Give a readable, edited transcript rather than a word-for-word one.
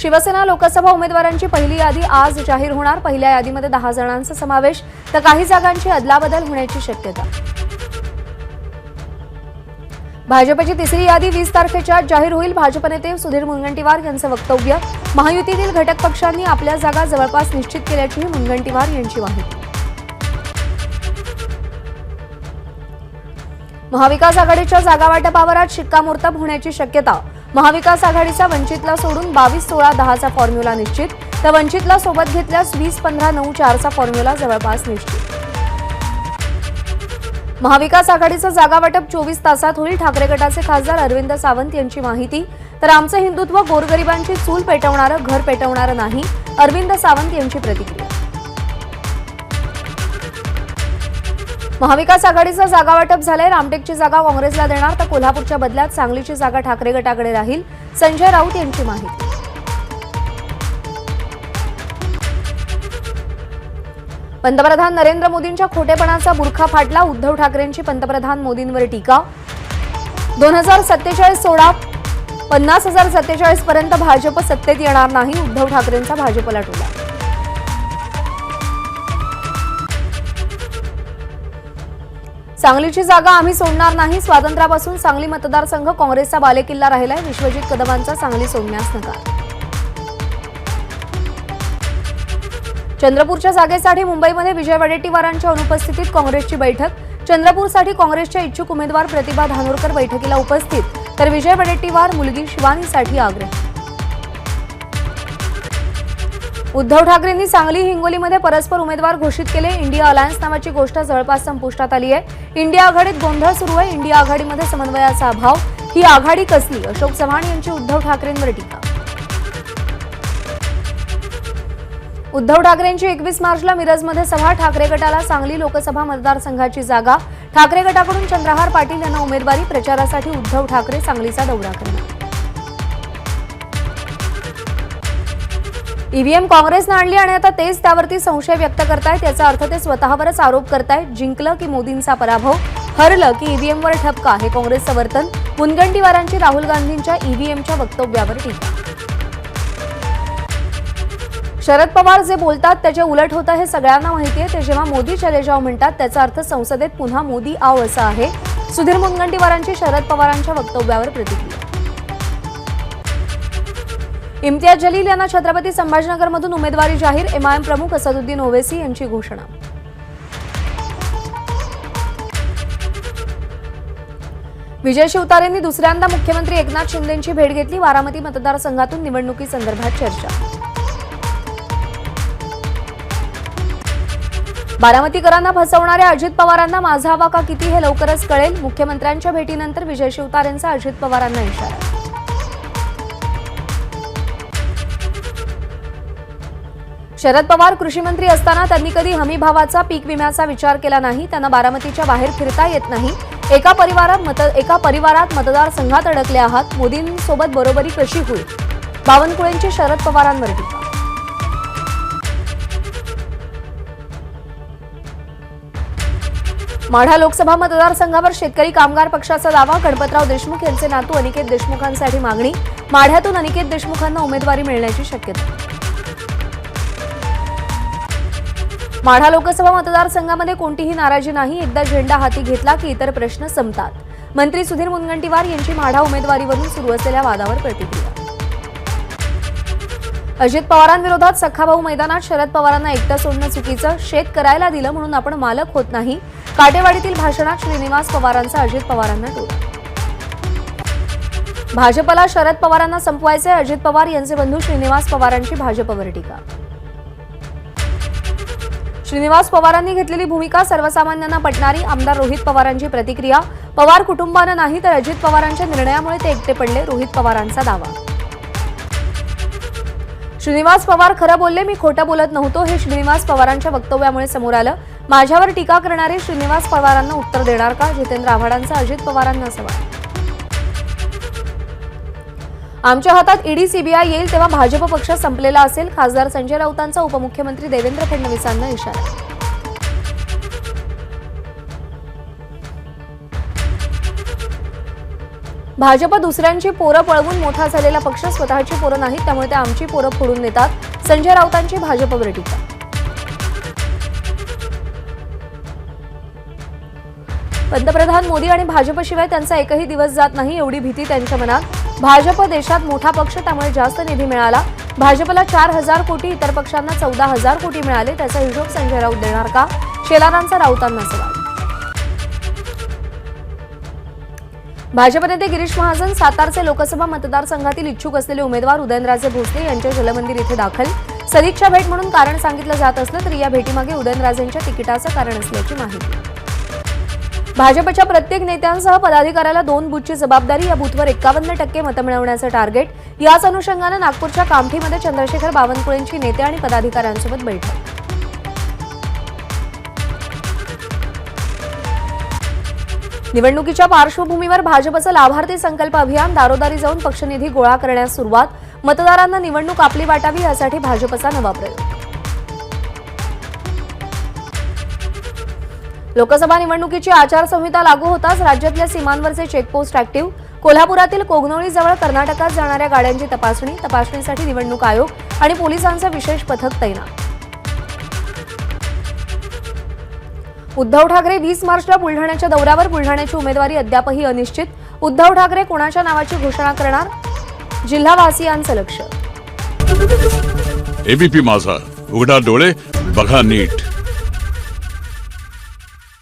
शिवसेना लोकसभा उमेदवारांची पहिली यादी आज जाहीर होणार। पहिल्या यादीमध्ये 10 जणांचा समावेश तर काही जागांची अदलाबदल होण्याची शक्यता। भाजपची तिसरी यादी 20 तारखेच्या जाहीर होईल। भाजप नेते सुधीर मुनगंटीवार यांचं वक्तव्य। महायुतीतील घटक पक्षांनी आपल्या जागा जवळपास निश्चित केल्याची मुनगंटीवार यांची माहिती। महाविकास आघाडीच्या जागा वाटपावर आज शिक्कामोर्तब होण्याची शक्यता। महाविकास आघाडीचा वंचितला सोडून 22-16-10चा फॉर्म्युला निश्चित तर वंचितला सोबत घेतल्यास 20-15-9-4चा फॉर्म्युला जवळपास निश्चित। महाविकास आघाडीचं जागा वाटप 24 तासात होईल। ठाकरे गटाचे खासदार अरविंद सावंत यांची माहिती। तर आमचं हिंदुत्व गोरगरिबांची चूल पेटवणारं, घर पेटवणारं नाही, अरविंद सावंत यांची प्रतिक्रिया। महाविकास आघाडीचं जागा वाटप झालंय। रामटेकची जागा काँग्रेसला देणार तर कोल्हापूरच्या बदल्यात सांगलीची जागा ठाकरे गटाकडे राहील, संजय राऊत यांची माहिती। पंतप्रधान नरेंद्र मोदींच्या खोटेपणाचा बुरखा फाटला। उद्धव ठाकरेंची पंतप्रधान मोदींवर टीका। 2047 सोडा 50,047 पर्यंत भाजप सत्तेत येणार नाही, उद्धव ठाकरेंचा भाजपला टोला। सांगलीची जागा आम्ही सोडणार नाही। स्वातंत्र्यापासून सांगली मतदारसंघ काँग्रेसचा बालेकिल्ला राहिलाय। विश्वजित कदमांचा सांगली सोडण्यास नकार। चंद्रपूरच्या जागेसाठी मुंबईमध्ये विजय वडेट्टीवारांच्या अनुपस्थितीत काँग्रेसची बैठक। चंद्रपूरसाठी काँग्रेसच्या इच्छुक उमेदवार प्रतिभा धानोरकर बैठकीला उपस्थित तर विजय वडेट्टीवार मुलगी शिवानीसाठी आग्रह। उद्धव ठाकरेंनी सांगली हिंगोलीमध्ये परस्पर उमेदवार घोषित केले। इंडिया अलायन्स नावाची गोष्ट जवळपास संपुष्टात आली आहे। इंडिया आघाडीत गोंधळ सुरू आहे। इंडिया आघाडीमध्ये समन्वयाचा अभाव, ही आघाडी कसली, अशोक चव्हाण यांची उद्धव ठाकरेंवर टीका। उद्धव ठाकरेंची 21 मार्चला मिरजमध्ये सभा। ठाकरे गटाला सांगली लोकसभा मतदारसंघाची जागा। ठाकरे गटाकडून चंद्रहार पाटील यांना उमेदवारी। प्रचारासाठी उद्धव ठाकरे सांगलीचा दौरा करणार। ईव्हीएम काँग्रेसने आणली आणि आता तेच त्यावरती संशय व्यक्त करतायत। याचा अर्थ ते स्वतःवरच आरोप करतायत। जिंकलं की मोदींचा पराभव, हरलं की ईव्हीएमवर ठपका, हे काँग्रेसचं वर्तन। मुनगंटीवारांची राहुल गांधींच्या ईव्हीएमच्या वक्तव्यावर टीका। शरद पवार जे बोलतात त्याचे उलट होतं हे सगळ्यांना माहिती आहे। ते जेव्हा मोदी चले जाओ म्हणतात त्याचा अर्थ संसदेत पुन्हा मोदी आओ असा आहे। सुधीर मुनगंटीवारांची शरद पवारांच्या वक्तव्यावर प्रतिक्रिया। इम्तियाज जलील यांना छत्रपती संभाजीनगरमधून उमेदवारी जाहीर। एमआयएम प्रमुख असदुद्दीन ओवैसी यांची घोषणा। विजय शिवतारेंनी दुसऱ्यांदा मुख्यमंत्री एकनाथ शिंदेंची भेट घेतली। बारामती मतदारसंघातून निवडणुकीसंदर्भात चर्चा। बारामतीकरांना फसवणाऱ्या अजित पवारांना माझा हवा का किती हे लवकरच कळेल। मुख्यमंत्र्यांच्या भेटीनंतर विजय शिवतारेंचा अजित पवारांना इशारा। शरद पवार कृषी मंत्री असताना त्यांनी कधी हमी भावाचा, पीक विम्याचा विचार केला नाही। त्यांना बारामतीच्या बाहेर फिरता येत नाही। एका परिवारात मतदारसंघात अडकले आहात। मोदींसोबत बरोबरी कशी होईल? बावनकुळेंची शरद पवारांवर टीका। माढा लोकसभा मतदारसंघावर शेतकरी कामगार पक्षाचा दावा। गणपतराव देशमुख यांचे नातू अनिकेत देशमुखांसाठी मागणी। माढ्यातून अनिकेत देशमुखांना उमेदवारी मिळण्याची शक्यता। माढा लोकसभा मतदारसंघामध्ये कोणतीही नाराजी नाही। एकदा झेंडा हाती घेतला की इतर प्रश्न संपतात। मंत्री सुधीर मुनगंटीवार यांची माढा उमेदवारीवरून सुरू असलेल्या वादावर प्रतिक्रिया। अजित पवारांविरोधात सखाभाऊ मैदानात शरद पवारांना एकटं सोडणं चुकीचं। शेत करायला दिलं म्हणून आपण मालक होत नाही। काटेवाडीतील भाषणात श्रीनिवास पवारांचा अजित पवारांना टोला। भाजपला शरद पवारांना संपवायचे। अजित पवार यांचे बंधू श्रीनिवास पवारांची भाजपवर टीका। श्रीनिवास पवारांनी घेतलेली भूमिका सर्वसामान्यांना पटणारी। आमदार रोहित पवारांची प्रतिक्रिया। पवार कुटुंबानं नाही तर अजित पवारांच्या निर्णयामुळे ते एकटे पडले, रोहित पवारांचा दावा। श्रीनिवास पवार खरं बोलले, मी खोटं बोलत नव्हतो, हे श्रीनिवास पवारांच्या वक्तव्यामुळे समोर आलं। माझ्यावर टीका करणारे श्रीनिवास पवारांना उत्तर देणार का? जितेंद्र आव्हाडांचा अजित पवारांना सवाल। आमच्या हातात ईडी सीबीआय येईल तेव्हा भाजप पक्ष संपलेला असेल। खासदार संजय राऊतांचा उपमुख्यमंत्री देवेंद्र फडणवीसांना इशारा। भाजप दुसऱ्यांची पोरं पळवून मोठा झालेला पक्ष, स्वतःची पोरं नाहीत, त्यामुळे ते आमची पोरं फोडून नेतात. संजय राऊतांची भाजपवर टीका. पंतप्रधान मोदी आणि भाजपशिवाय त्यांचा एकही दिवस जात नाही, एवढी भीती त्यांच्या मनात. भाजप देशात मोठा पक्ष, त्यामुळे जास्त निधी मिळाला. भाजपला 4,000 कोटी, इतर पक्षांना 14,000 कोटी मिळाले. त्याचा हिशोब संजय राऊत देणार का? शेलारांचा राऊतांना सवाल. भाजप नेते गिरीश महाजन सातारचे लोकसभा मतदारसंघातील इच्छुक असलेले उमेदवार उदयनराजे भोसले यांच्या जलमंदिर इथे दाखल. सदिच्छा भेट म्हणून कारण सांगितलं जात असलं तरी या भेटीमागे उदयनराजेंच्या तिकिटाचं कारण असल्याची माहिती. भाजपच्या प्रत्येक नेत्यांसह पदाधिकाऱ्याला 2 बूथची जबाबदारी. या बूथवर 51% मतं मिळवण्याचं टार्गेट. याच अनुषंगानं नागपूरच्या कामठीमध्ये चंद्रशेखर बावनकुळेंची नेते आणि पदाधिकाऱ्यांसोबत बैठक. निवडणुकीच्या पार्श्वभूमीवर भाजपचं लाभार्थी संकल्प अभियान. दारोदारी जाऊन पक्षनिधी गोळा करण्यास सुरुवात. मतदारांना निवडणूक आपली वाटावी यासाठी भाजपचा नवा प्रयोग. लोकसभा निवडणुकीची आचारसंहिता लागू होताच राज्यातल्या सीमांवरचे चेकपोस्ट ऍक्टिव्ह. कोल्हापुरातील कोगनोळीजवळ कर्नाटकात जाणाऱ्या गाड्यांची तपासणीसाठी निवडणूक आयोग आणि पोलिसांचं विशेष पथक तैनात. उद्धव ठाकरे 20 मार्चला बुलढाण्याच्या दौऱ्यावर. बुलढाण्याची उमेदवारी अद्यापही अनिश्चित. उद्धव ठाकरे कोणाच्या नावाची घोषणा करणार? जिल्हावासियांचं लक्ष. एबीपी माझा, उघडा डोळे बघा नीट.